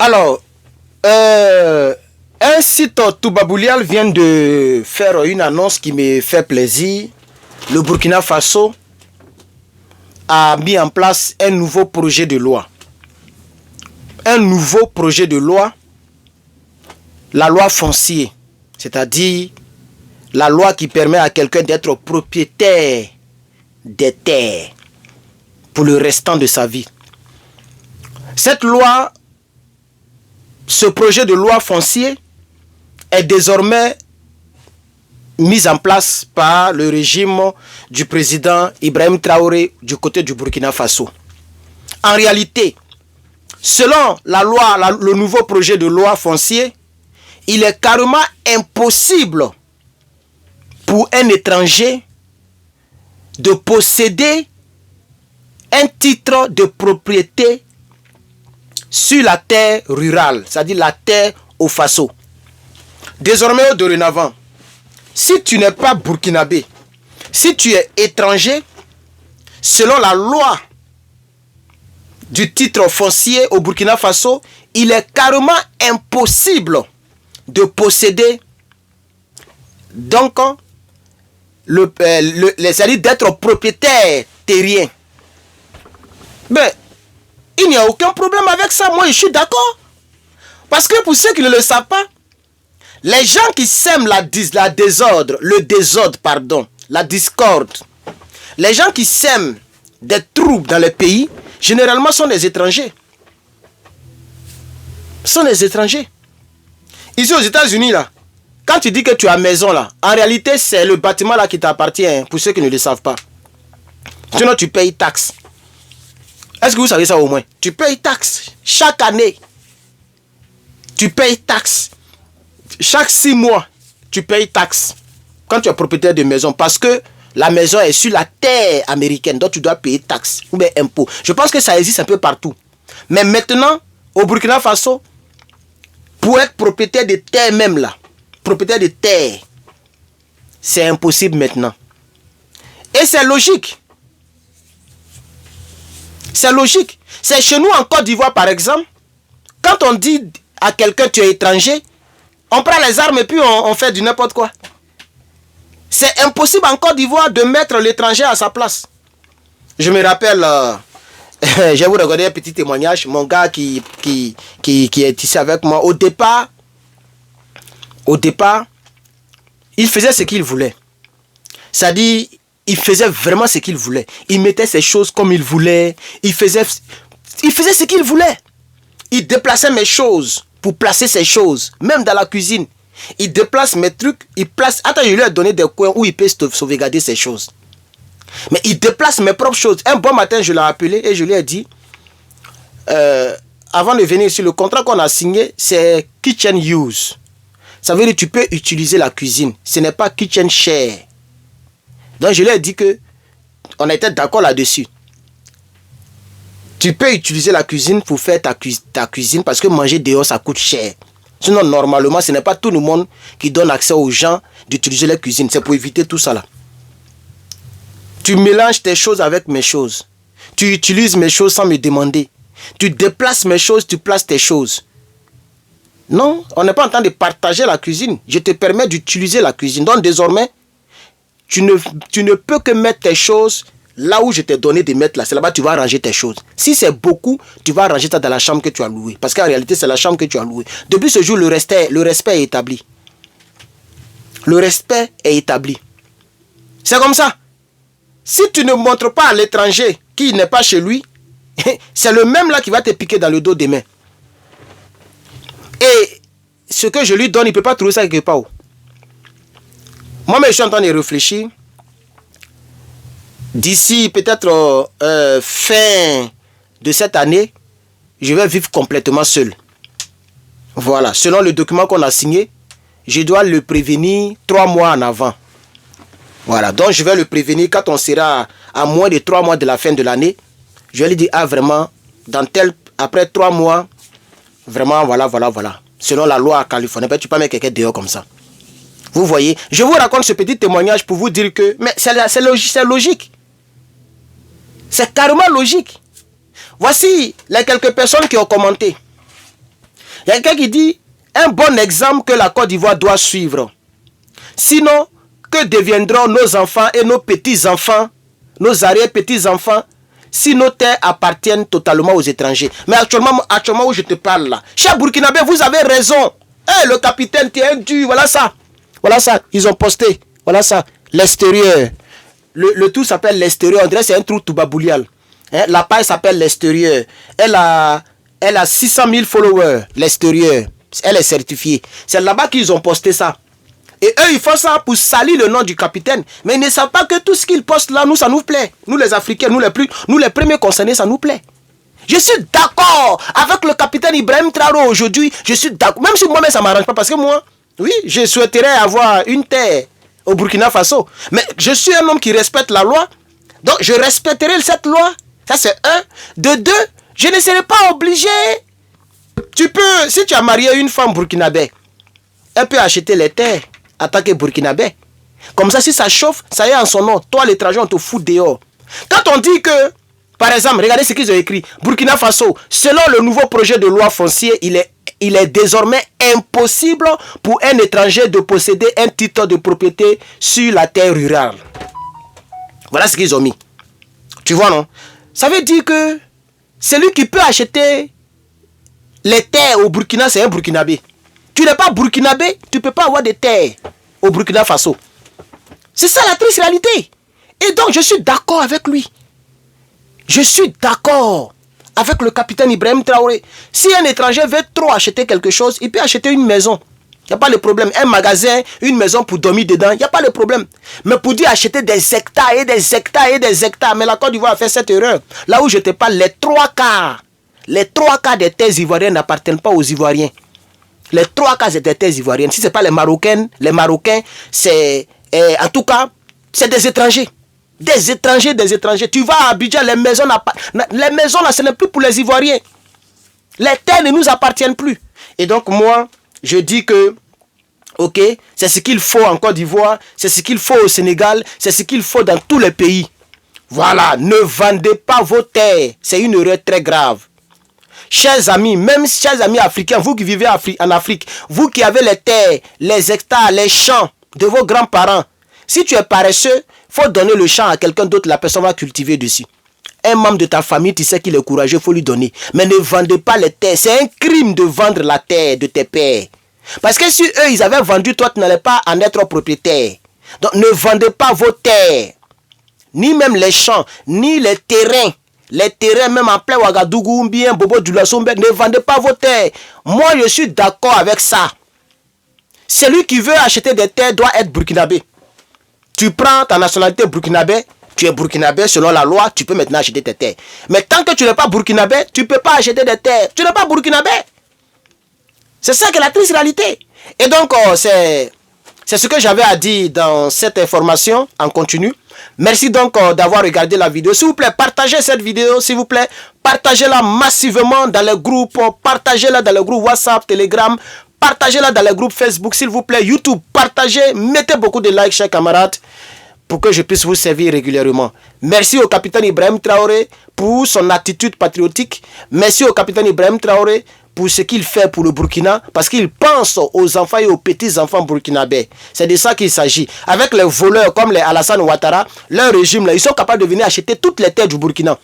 Alors, un site Toubaboulial vient de faire une annonce qui me fait plaisir. Le Burkina Faso a mis en place un nouveau projet de loi. Un nouveau projet de loi, la loi foncière, c'est-à-dire la loi qui permet à quelqu'un d'être propriétaire des terres pour le restant de sa vie. Cette loi, ce projet de loi foncier est désormais mis en place par le régime du président Ibrahim Traoré du côté du Burkina Faso. En réalité, selon la loi, le nouveau projet de loi foncier, il est carrément impossible pour un étranger de posséder un titre de propriété sur la terre rurale, c'est-à-dire la terre au Faso. Désormais, dorénavant, si tu n'es pas burkinabé, si tu es étranger, selon la loi du titre foncier au Burkina Faso, il est carrément impossible de posséder, donc, c'est-à-dire d'être propriétaire terrien. Mais il n'y a aucun problème avec ça, moi je suis d'accord. Parce que pour ceux qui ne le savent pas, les gens qui sèment la discorde, les gens qui sèment des troubles dans les pays, généralement sont des étrangers. Sont des étrangers. Ici aux États-Unis, là, quand tu dis que tu as maison là, en réalité c'est le bâtiment là qui t'appartient, hein, pour ceux qui ne le savent pas. Sinon tu payes taxe. Est-ce que vous savez ça au moins? Tu payes taxe chaque année. Tu payes taxe. Chaque 6 mois, tu payes taxe. Quand tu es propriétaire de maison, parce que la maison est sur la terre américaine, donc tu dois payer taxe ou bien impôt. Je pense que ça existe un peu partout. Mais maintenant, au Burkina Faso, pour être propriétaire de terre même là, propriétaire de terre, c'est impossible maintenant. Et c'est logique. C'est logique. C'est chez nous en Côte d'Ivoire par exemple, quand on dit à quelqu'un tu es étranger, on prend les armes et puis on fait du n'importe quoi. C'est impossible en Côte d'Ivoire de mettre l'étranger à sa place. Je me rappelle, je vais vous regarder un petit témoignage. Mon gars qui est ici avec moi, au départ, il faisait ce qu'il voulait. C'est-à-dire, il faisait vraiment ce qu'il voulait. Il mettait ses choses comme il voulait. Il faisait ce qu'il voulait. Il déplaçait mes choses pour placer ses choses, même dans la cuisine. Il déplace mes trucs, il place... Attends, je lui ai donné des coins où il peut sauvegarder ses choses. Mais il déplace mes propres choses. Un bon matin, je l'ai appelé et je lui ai dit, avant de venir ici, le contrat qu'on a signé, c'est kitchen use. Ça veut dire que tu peux utiliser la cuisine. Ce n'est pas kitchen share. Donc je lui ai dit que on était d'accord là-dessus. Tu peux utiliser la cuisine pour faire ta cuisine parce que manger dehors, ça coûte cher. Sinon, normalement, ce n'est pas tout le monde qui donne accès aux gens d'utiliser la cuisine. C'est pour éviter tout ça là. Tu mélanges tes choses avec mes choses. Tu utilises mes choses sans me demander. Tu déplaces mes choses, tu places tes choses. Non, on n'est pas en train de partager la cuisine. Je te permets d'utiliser la cuisine. Donc désormais, tu ne peux que mettre tes choses là où je t'ai donné de mettre là. C'est là-bas que tu vas ranger tes choses. Si c'est beaucoup, tu vas ranger ça dans la chambre que tu as louée. Parce qu'en réalité, c'est la chambre que tu as louée. Depuis ce jour, le respect est établi. Le respect est établi. C'est comme ça. Si tu ne montres pas à l'étranger qui n'est pas chez lui, c'est le même là qui va te piquer dans le dos demain. Et ce que je lui donne, il ne peut pas trouver ça quelque part. Moi, je suis en train de réfléchir. D'ici peut-être fin de cette année, je vais vivre complètement seul. Voilà. Selon le document qu'on a signé, je dois le prévenir 3 mois en avant. Voilà. Donc, je vais le prévenir quand on sera à moins de 3 mois de la fin de l'année. Je vais lui dire, ah vraiment, après 3 mois, vraiment, voilà. Selon la loi californienne, tu peux pas mettre quelqu'un dehors comme ça. Vous voyez, je vous raconte ce petit témoignage pour vous dire que, mais c'est logique. C'est carrément logique. Voici les quelques personnes qui ont commenté. Il y a quelqu'un qui dit, un bon exemple que la Côte d'Ivoire doit suivre. Sinon, que deviendront nos enfants et nos petits-enfants, nos arrière-petits-enfants, si nos terres appartiennent totalement aux étrangers? Mais actuellement où je te parle là, cher Burkinabé, vous avez raison. Hey, le capitaine, tu es un dur, voilà ça. Voilà ça, ils ont posté. Voilà ça, l'extérieur. Le tout s'appelle l'extérieur. On dirait que c'est un trou toubaboulial. Hein? La page s'appelle l'extérieur. Elle a 600 000 followers, l'extérieur. Elle est certifiée. C'est là-bas qu'ils ont posté ça. Et eux, ils font ça pour salir le nom du capitaine. Mais ils ne savent pas que tout ce qu'ils postent là, nous, ça nous plaît. Nous, les Africains, nous les premiers concernés, ça nous plaît. Je suis d'accord avec le capitaine Ibrahim Traoré aujourd'hui. Je suis d'accord. Même si moi-même, ça ne m'arrange pas. Parce que moi, oui, je souhaiterais avoir une terre au Burkina Faso. Mais je suis un homme qui respecte la loi. Donc, je respecterai cette loi. Ça, c'est un. De deux, je ne serai pas obligé. Tu peux, si tu as marié une femme burkinabé, elle peut acheter les terres en tant que burkinabé. Comme ça, si ça chauffe, ça y est en son nom. Toi, l'étranger, on te fout dehors. Quand on dit que, par exemple, regardez ce qu'ils ont écrit. Burkina Faso, selon le nouveau projet de loi foncier, il est désormais impossible pour un étranger de posséder un titre de propriété sur la terre rurale. Voilà ce qu'ils ont mis. Tu vois, non? Ça veut dire que celui qui peut acheter les terres au Burkina, c'est un Burkinabé. Tu n'es pas Burkinabé, tu ne peux pas avoir des terres au Burkina Faso. C'est ça la triste réalité. Et donc, je suis d'accord avec lui. Je suis d'accord avec le capitaine Ibrahim Traoré. Si un étranger veut trop acheter quelque chose, il peut acheter une maison. Il n'y a pas de problème. Un magasin, une maison pour dormir dedans, il n'y a pas de problème. Mais pour dire acheter des hectares et des hectares et des hectares, mais la Côte d'Ivoire a fait cette erreur. Là où je te parle, les trois quarts des terres ivoiriennes n'appartiennent pas aux Ivoiriens. Les trois quarts des terres ivoiriennes, si ce n'est pas les Marocains, c'est, en tout cas, c'est des étrangers. Des étrangers. Tu vas à Abidjan, les maisons là, ce n'est plus pour les Ivoiriens. Les terres ne nous appartiennent plus. Et donc, moi, je dis que, ok, c'est ce qu'il faut en Côte d'Ivoire, c'est ce qu'il faut au Sénégal, c'est ce qu'il faut dans tous les pays. Voilà, ne vendez pas vos terres. C'est une erreur très grave. Chers amis, même chers amis africains, vous qui vivez en Afrique, vous qui avez les terres, les hectares, les champs de vos grands-parents, si tu es paresseux, il faut donner le champ à quelqu'un d'autre, la personne va cultiver dessus. Un membre de ta famille, tu sais qu'il est courageux, il faut lui donner. Mais ne vendez pas les terres. C'est un crime de vendre la terre de tes pères. Parce que si eux, ils avaient vendu, toi, tu n'allais pas en être propriétaire. Donc, ne vendez pas vos terres. Ni même les champs, ni les terrains. Les terrains, même en plein Ouagadougou, bien Bobo Dioulasso, ne vendez pas vos terres. Moi, je suis d'accord avec ça. Celui qui veut acheter des terres doit être burkinabé. Tu prends ta nationalité burkinabé, tu es burkinabé selon la loi, tu peux maintenant acheter tes terres. Mais tant que tu n'es pas burkinabé, tu ne peux pas acheter des terres. Tu n'es pas burkinabé. C'est ça qui est la triste réalité. Et donc, c'est ce que j'avais à dire dans cette information en continu. Merci donc d'avoir regardé la vidéo. S'il vous plaît, partagez cette vidéo, s'il vous plaît. Partagez-la massivement dans les groupes. Partagez-la dans les groupes WhatsApp, Telegram. Partagez-la dans les groupes Facebook, s'il vous plaît. YouTube, partagez. Mettez beaucoup de likes, chers camarades, pour que je puisse vous servir régulièrement. Merci au capitaine Ibrahim Traoré pour son attitude patriotique. Merci au capitaine Ibrahim Traoré pour ce qu'il fait pour le Burkina, parce qu'il pense aux enfants et aux petits-enfants burkinabés. C'est de ça qu'il s'agit. Avec les voleurs comme les Alassane Ouattara, leur régime, là, ils sont capables de venir acheter toutes les terres du Burkina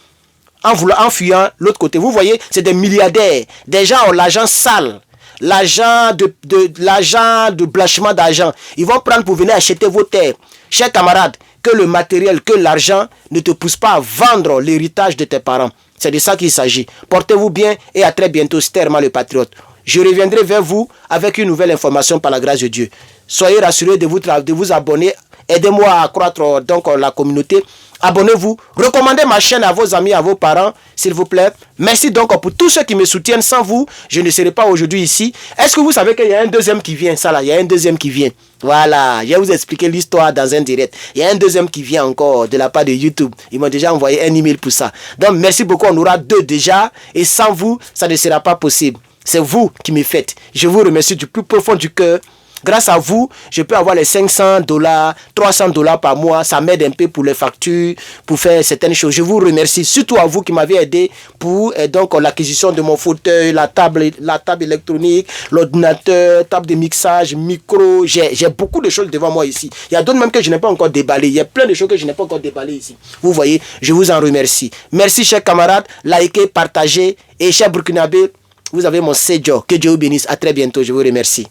en fuyant l'autre côté. Vous voyez, c'est des milliardaires. Des gens ont l'argent sale. L'argent de blanchiment d'argent. Ils vont prendre pour venir acheter vos terres. Chers camarades, que le matériel, que l'argent ne te pousse pas à vendre l'héritage de tes parents. C'est de ça qu'il s'agit. Portez-vous bien et à très bientôt. C'était Herman le Patriote. Je reviendrai vers vous avec une nouvelle information par la grâce de Dieu. Soyez rassurés de vous abonner. Aidez-moi à accroître donc la communauté. Abonnez-vous. Recommandez ma chaîne à vos amis, à vos parents, s'il vous plaît. Merci donc pour tous ceux qui me soutiennent. Sans vous, je ne serai pas aujourd'hui ici. Est-ce que vous savez qu'il y a un deuxième qui vient? Ça là, il y a un deuxième qui vient. Voilà, je vais vous expliquer l'histoire dans un direct. Il y a un deuxième qui vient encore de la part de YouTube. Ils m'ont déjà envoyé un email pour ça. Donc merci beaucoup, on aura 2 déjà. Et sans vous, ça ne sera pas possible. C'est vous qui me faites. Je vous remercie du plus profond du cœur. Grâce à vous, je peux avoir les $500, $300 par mois. Ça m'aide un peu pour les factures, pour faire certaines choses. Je vous remercie, surtout à vous qui m'avez aidé pour donc l'acquisition de mon fauteuil, la table électronique, l'ordinateur, table de mixage, micro. J'ai beaucoup de choses devant moi ici. Il y a d'autres même que je n'ai pas encore déballé. Il y a plein de choses que je n'ai pas encore déballées ici. Vous voyez, je vous en remercie. Merci, chers camarades. Likez, partagez. Et chers Burkinabés, vous avez mon séjour. Que Dieu vous bénisse. À très bientôt. Je vous remercie.